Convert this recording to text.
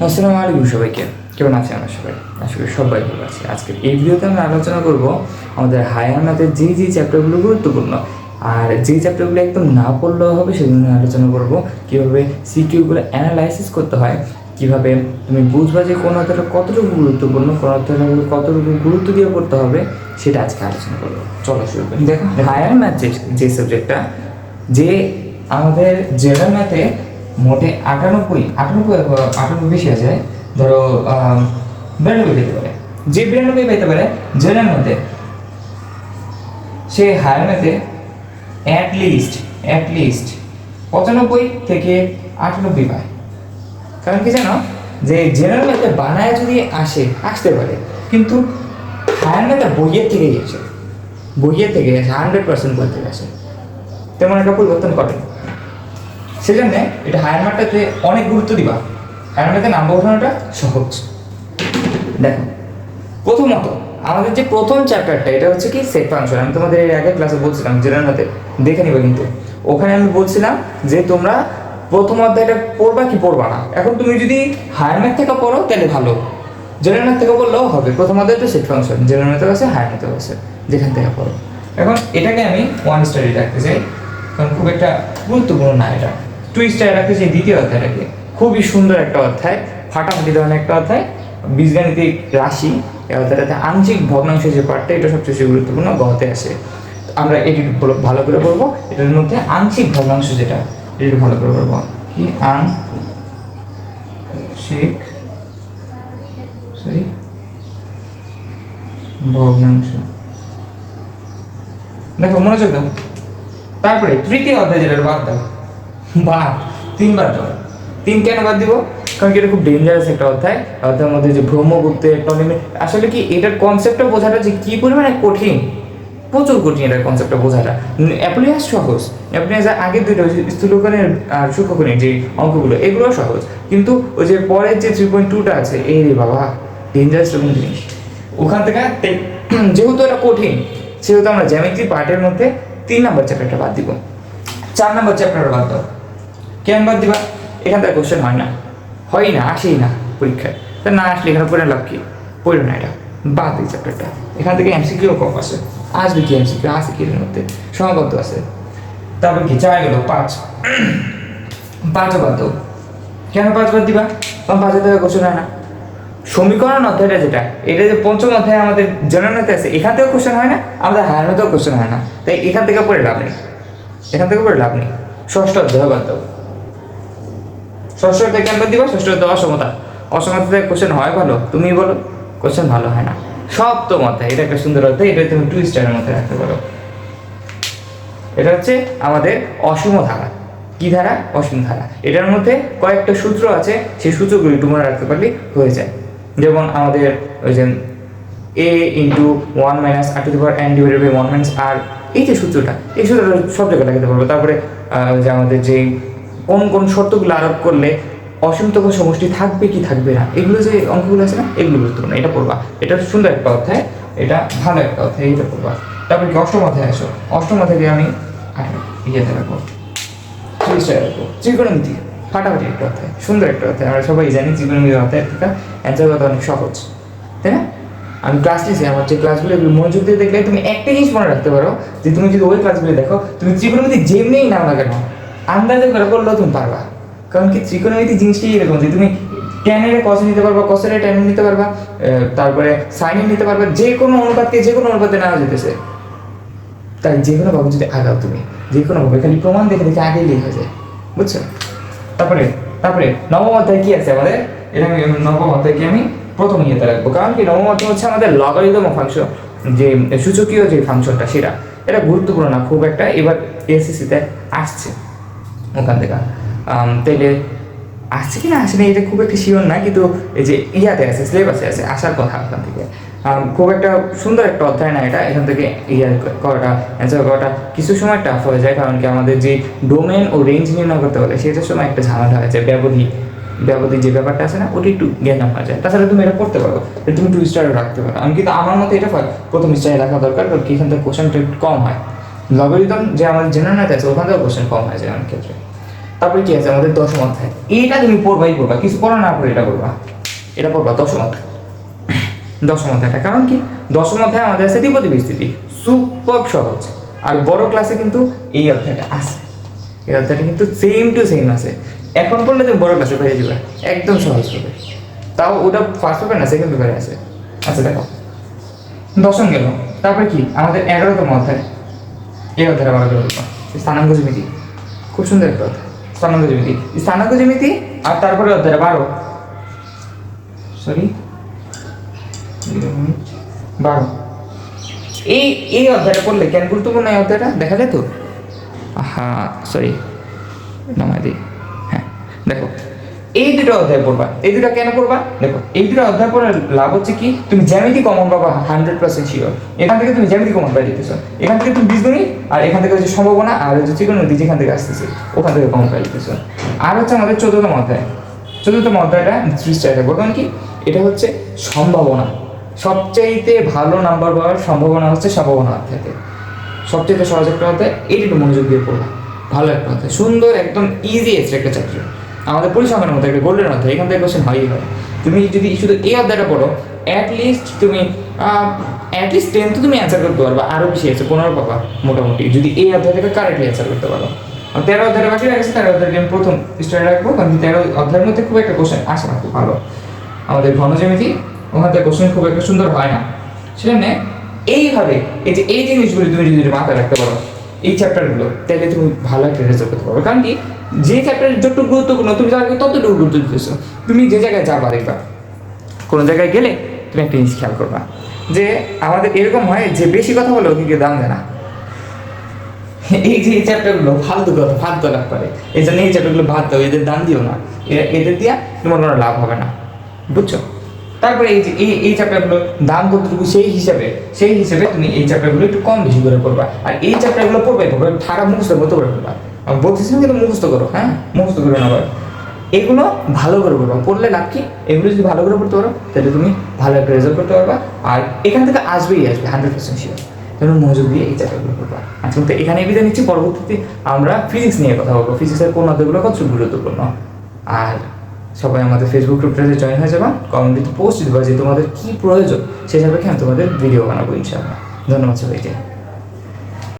আসসালামু আলাইকুম সবাইকে। কেমন আছেন আমরা সবাই? আসলে সবাই ভালো আছে। আজকে এই ভিডিওতে আমরা আলোচনা করব আমাদের হায়ার ম্যাথের যেই চ্যাপ্টারগুলো গুরুত্বপূর্ণ আর যেই চ্যাপ্টারগুলো একদম না পড়লেও হবে সেগুলো নিয়ে আলোচনা করব। কীভাবে সিকিউগুলো অ্যানালাইসিস করতে হয়, কীভাবে তুমি বুঝবা যে কোন অর্থটা কতটুকু গুরুত্বপূর্ণ, কোন অর্থটা কতটুকু গুরুত্ব দিয়ে পড়তে হবে, সেটা আজকে আলোচনা করবো। চলো শুরু করি। দেখো, হায়ার ম্যাথ যে সাবজেক্টটা, যে আমাদের জেনারেল ম্যাথে মোটে 98 বেশি আছে, ধরো 92 পেতে পারে। যে 92 পেতে পারে জেনারেল ম্যাথে, সে হায়ার ম্যাথে অ্যাটলিস্ট 95 থেকে 98 পায়। কারণ কি জানো, যে জেনারেল ম্যাথে বানায় যদি আসতে পারে, কিন্তু হায়ার ম্যাথে বইয়ের থেকেই আসে, 100% বই থেকে আসে, তেমন একটা পরিবর্তন করে। সেজন্য এটা হায়ার ম্যাথটাতে অনেক গুরুত্ব দিবা। হায়ার ম্যাথে নাম্বার ওঠানোটা সহজ। দেখো, প্রথমত আমাদের যে প্রথম চ্যাপ্টারটা, এটা হচ্ছে কি সেট ফাংশন। আমি তোমাদের এর আগের ক্লাসে বলছিলাম, জেনারেল ম্যাথে দেখে নিবে, কিন্তু ওখানে আমি বলছিলাম যে তোমরা প্রথম অধ্যায়টা পড়বা কি পড়বা না। এখন তুমি যদি হায়ার ম্যাথ থেকে পড়ো তাহলে ভালো, জেনারেল ম্যাথ থেকে পড়লেও হবে। প্রথম অধ্যায় তো সেট ফাংশন, জেনারেল ম্যাথেও আছে, হায়ার ম্যাথেও আছে, যেখান থেকে পড়ো। এখন এটাকে আমি 1 স্টারে রাখতে চাই, কারণ খুব একটা গুরুত্বপূর্ণ না। এটা 2 স্টারে রাখতে চাই দ্বিতীয় অধ্যায়টাকে। খুবই সুন্দর একটা অধ্যায়, ফাটাফাটি ধরনের একটা অধ্যায়, বীজগাণিতিক রাশি। এই অধ্যায়টাতে আংশিক ভগ্নাংশের যে পার্টটা, এটা সবচেয়ে বেশি গুরুত্বপূর্ণ, গতে আসে। আমরা এটি ভালো করে পড়বো। এটার মধ্যে আংশিক ভগ্নাংশ যেটা, এটি ভালো করে পড়বো। কি আংশিক ভগ্নাংশ, দেখো মনোযোগ দাও। তারপরে তৃতীয় অধ্যায়, যেটা বাদ দাও, 3বার দাও। 3 কেন বাদ দিব? কারণ এটা খুব ডেঞ্জারাস একটা অধ্যায়। অধ্যায়ের মধ্যে যে ব্রহ্মগুপ্তের টলেমি, আসলে কি এটার কনসেপ্টটা বোঝাটা যে কি পরিমাণে কঠিন, প্রচুর কঠিন এটার কনসেপ্টটা বোঝাটা। অ্যাপ্লিয়াস সহজ, অ্যাপ্লিয়াস আগের দুটো স্থূলকোণের আর সূক্ষ্মকোণের যে অঙ্কগুলো, এগুলো সহজ, কিন্তু ওই যে পরের যে 3.2টা আছে, এই রে বাবা, ডেঞ্জারাস রকম জিনিস। ওখান থেকে যেহেতু এটা কঠিন, সেহেতু আমরা জ্যামিতি পার্টের মধ্যে 3 নম্বর চ্যাপ্টারটা বাদ দিব। 4 নম্বর চ্যাপ্টারটা বাদ দাও। কেন বাদ দিবা? এখান থেকে কোশ্চেন হয় না, আসেই না পরীক্ষায়। তা না আসলে এখানে পড়ে লাভ কি? পড়ো না, এটা বাদ দিই চ্যাপ্টারটা। এখান থেকে এমসিকিউ কম আসে, আসবে কি এমসিকিউ? আসে কি এর মধ্যে? সমাবদ্ধ আছে। তারপর কি 4 গেল, 5 বাদ দাও। কেন 5 বাদ দিবা? কারণ 5 থেকে কোশ্চেন হয় না। সমীকরণ অধ্যায়টা যেটা, এটা যে পঞ্চম অধ্যায় আমাদের জেনারেল ম্যাথে আছে, এখান থেকেও কোশ্চেন হয় না, আমাদের হায়ার ম্যাথেও কোশ্চেন হয় না। তাই এখান থেকে পড়ে লাভ নেই, ষষ্ঠ অধ্যায় বাদ দাও। ষষ্ঠ অধ্যায় কেন বাদ দিবা? ষষ্ঠ অধ্যায় অসমতা থেকে কোশ্চেন হয় ভালো, তুমি বলো, কোশ্চেন ভালো হয় না। সপ্তম অধ্যায়, এটা একটা সুন্দর অধ্যায়, এটা তুমি 2 স্টারের মধ্যে রাখতে পারো। এটা হচ্ছে আমাদের অসীম ধারা। কি ধারা? অসীম ধারা। এটার মধ্যে কয়েকটা সূত্র আছে, সেই সূত্রগুলো একটু মনে রাখতে পারলে হয়ে যায়। যেমন আমাদের ওই যে a into 1 minus r to the power n divided by 1 minus r, এই যে সূত্রটা, এই সূত্রটা সব জায়গায় লাগাতে পারবো। তারপরে যে আমাদের যে কোন শর্তগুলো আরোপ করলে অসীমতম সমষ্টি থাকবে কি থাকবে না, এগুলো যে অঙ্কগুলো আছে না, এগুলো গুরুত্বপূর্ণ, এটা পড়বা। এটা সুন্দর একটা অধ্যায়, এটা ভালো একটা অধ্যায়, এটা পড়বা। তারপরে কি অষ্টম অধ্যায় আসো। অষ্টম অধ্যায়ে আমি ইয়েতে রাখবো, 3 স্টার রাখবো। ত্রিকোণমিতি, ফাটাফাটি একটা অধ্যায়, সুন্দর একটা অধ্যায়। আমরা সবাই জানি ত্রিকোণমিতির অধ্যায় থেকে অ্যান্সার করা অনেক সহজ, তাই না? আমি ক্লাস নিয়েছি, আমার যে ক্লাসগুলো মনোযোগ দিয়ে দেখলে তুমি একটা জিনিস মনে রাখতে পারো, যে তুমি যদি ওই ক্লাসগুলো দেখো, তুমি ত্রিকোণমিতি যেমনিই নাও না কেন, আন্দাজে করে করলেও তুমি পারবা। কারণ কি, ত্রিকোণমিতি জিনিসটাই এরকম যে তুমি ট্যানের কসে নিতে পারবা, কসের ট্যান নিতে পারবা, তারপরে সাইনে নিতে পারবা, যে কোনো অনুপাতকে যে কোনো অনুপাতে নেওয়া যেতেছে। তাই যে কোনো ভাবে যদি আগাও, তুমি যে কোনো ভাবে খালি প্রমাণ দেখে দেখে আগেই লেখা যায়, বুঝছো? তারপরে নবম অধ্যায় কি আছে আমাদের? এটা আমি নবম অধ্যায়কে আমি প্রথম ইয়েতে রাখবো। কারণ কি, নবম অধ্যায় হচ্ছে আমাদের লগারিদম ফাংশন, যে সূচকীয় যে ফাংশনটা, সেটা এটা গুরুত্বপূর্ণ না খুব একটা। এবার এসএসসিতে আসছে ওখান থেকে, তাইলে আসছে কি না আসে না এটা খুব একটা শিওর না, কিন্তু এই যে ইয়াতে আছে, সিলেবাসে আছে, আসার কথা ওখান থেকে। খুব একটা সুন্দর একটা অধ্যায় না এটা। এখান থেকে করাটা, অ্যান্সার করাটা কিছু সময় টাফ হয়ে যায়, কারণ কি আমাদের যে ডোমেন ও রেঞ্জ নির্ণয় করতে বলে, সেটার সময় একটা ঝামেলা হয়ে যায়। ব্যবধি যে ব্যাপারটা আছে না, ওটা একটু জ্ঞান হয়ে যায়। তাছাড়া তুমি এটা পড়তে পারো, তুমি 2 স্টারে রাখতে পারো। আমি কিন্তু আমার মতে এটা প্রথম স্টারে রাখা দরকার, কারণ কি এখান থেকে কোশ্চেনটা একটু কম হয়। লগারিদম যে আমাদের জেনারেল ম্যাথ আছে, ওখান থেকে কোশ্চেন কম হয়ে যায় অনেক ক্ষেত্রে। তারপরে কি আছে আমাদের দশম অধ্যায়, এইটা তুমি পড়বাই পড়বা, কিছু পড়া না পড়ে এটা পড়বা, এটা পড়বা দশম অধ্যায়। দশম অধ্যায়টা কারণ কি, দশম অধ্যায় আমাদের আছে দ্বিপদী বিস্তৃতি, সুপার সহজ। আর বড় ক্লাসে কিন্তু এই অধ্যায়টা আছে, এই অধ্যায়টা কিন্তু সেম টু সেম আছে। এখন পড়লে তুমি বড় ক্লাসে পেয়ে যাবে একদম সহজ হবে, তাও ওটা ফার্স্ট পেপার না সেকেন্ড পেপারে আছে। আচ্ছা দেখো, দশম গেল, তারপরে কি আমাদের 11তম অধ্যায়, এই অধ্যায়টা ভালো করে বলবো, স্থানাঙ্ক জ্যামিতি, খুব সুন্দর একটা অধ্যায় স্থানাঙ্ক জ্যামিতি। স্থানাঙ্ক জ্যামিতি আর তারপরে অধ্যায়টা 12, সরি 12, এই অধ্যায়টা পড়লে কেন গুরুত্বপূর্ণ এই অধ্যায়টা দেখা যায় তো। হ্যাঁ সরি নামাই দিই, হ্যাঁ দেখো এই দুটো অধ্যায় পড়বা, এই দুটো কেন পড়বা, দেখো এই দুটো অধ্যায় পড়ার লাভ হচ্ছে কি, তুমি জ্যামিতি কমন পাবা 100% শিওর। এখান থেকে তুমি জ্যামিতি কমন পাই যেতেছ, এখান থেকে তুমি বীজগণিত আর এখান থেকে হচ্ছে সম্ভাবনা আর হচ্ছে ত্রিকোণমিতি যেখান থেকে আসতেছে ওখান থেকে কমন পাই যেতেছ। আর হচ্ছে আমাদের 14তম অধ্যায়, 14তম অধ্যায়টা 30 থাকবে, কারণ কি এটা হচ্ছে সম্ভাবনা, সবচাইতে ভালো নাম্বার পাওয়ার সম্ভাবনা হচ্ছে সম্ভাবনা অধ্যায়তে, সবচেয়ে সহজ একটা অধ্যায়, এইটা একটু মনোযোগ দিয়ে পড়বা, ভালো একটা অধ্যায়, সুন্দর একদম ইজিয়েস্ট একটা চ্যাপ্টার, আমাদের পরিসংখ্যানের মধ্যে একটা গোল্ডেন অধ্যায়, এখান থেকে কোশ্চেন হয়ই হয়। তুমি যদি শুধু এই অধ্যায়টা পড়ো অ্যাটলিস্ট তুমি 10 তো তুমি অ্যান্সার করতে পারবা, আরও বেশি আছে 15 পাবা মোটামুটি, যদি এই অধ্যায় থেকে কারেক্টলি অ্যান্সার করতে পারো। আর 13 অধ্যায়টা বাকি রাখছে, 13 অধ্যায়টা আমি প্রথম স্টার্ট রাখবো, কারণ 13 অধ্যায়ের মধ্যে খুব একটা কোশ্চেন আসে না, খুব ভালো আমাদের ঘনজ্যামিতি, ওখান থেকে কোশ্চেন খুব একটা সুন্দর হয় না। সেখানে এইভাবে এই জিনিসগুলি তুমি যদি মাথায় রাখতে পারো এই চ্যাপ্টারগুলো, তাহলে তুমি ভালো একটা রেজাল্ট করতে পারবে। কারণ কি, যে চ্যাপ্টার যতটুকু গুরুত্বপূর্ণ তুমি যাকে ততটুকু গুরুত্ব দিতেছো, তুমি যে জায়গায় যাবা দেখবা, কোনো জায়গায় গেলে তুমি একটা জিনিস খেয়াল করবা যে আমাদের এরকম হয় যে বেশি কথা বলে ওকে কেউ দাম দেয় না। এই যে এই চ্যাপ্টারগুলো ফালতু কথা ফালতু লাভ করে, এই জন্য এই চ্যাপ্টারগুলো বাদ দাও, এদের দাম দিও না, এদের দিয়া তোমার কোনো লাভ হবে না, বুঝছো। তারপরে এই যে এই চ্যাপ্টারগুলো দাম কতটুকু সেই হিসেবে তুমি এই চ্যাপ্টারগুলো একটু কম বেশি করে পড়বা। আর এই চ্যাপ্টারগুলো পড়বে ঠাড়া মুখস্থ করতে করে পড়বা, আমি বলতেছি না কিন্তু মুখস্থ করো, হ্যাঁ মুখস্থ করে নেবার, এগুলো ভালো করে পড়বা, পড়লে লাভ কি, এগুলো যদি ভালো করে পড়তে পারো তাহলে তুমি ভালো একটা রেজাল্ট করতে পারবা। আর এখান থেকে আসবেই আসবে 100% শিওর, তেমন মনোযোগ দিয়ে এই চ্যাপ্টারগুলো পড়বা। আজকে তো এখানে বিদায় নিচ্ছি, পরবর্তীতে আমরা ফিজিক্স নিয়ে কথা বলবো, ফিজিক্সের কোন অধ্যায়গুলো কত গুরুত্বপূর্ণ। আর সবাই আমাদের ফেসবুক গ্রুপটাতে জয়েন হয়ে যাবা, কমেন্টে পোস্ট দিবা যে তোমাদের কী প্রয়োজন, সেই সাপেক্ষে আমি তোমাদের ভিডিও বানাবো ইনশাআল্লাহ। ধন্যবাদ সবাইকে।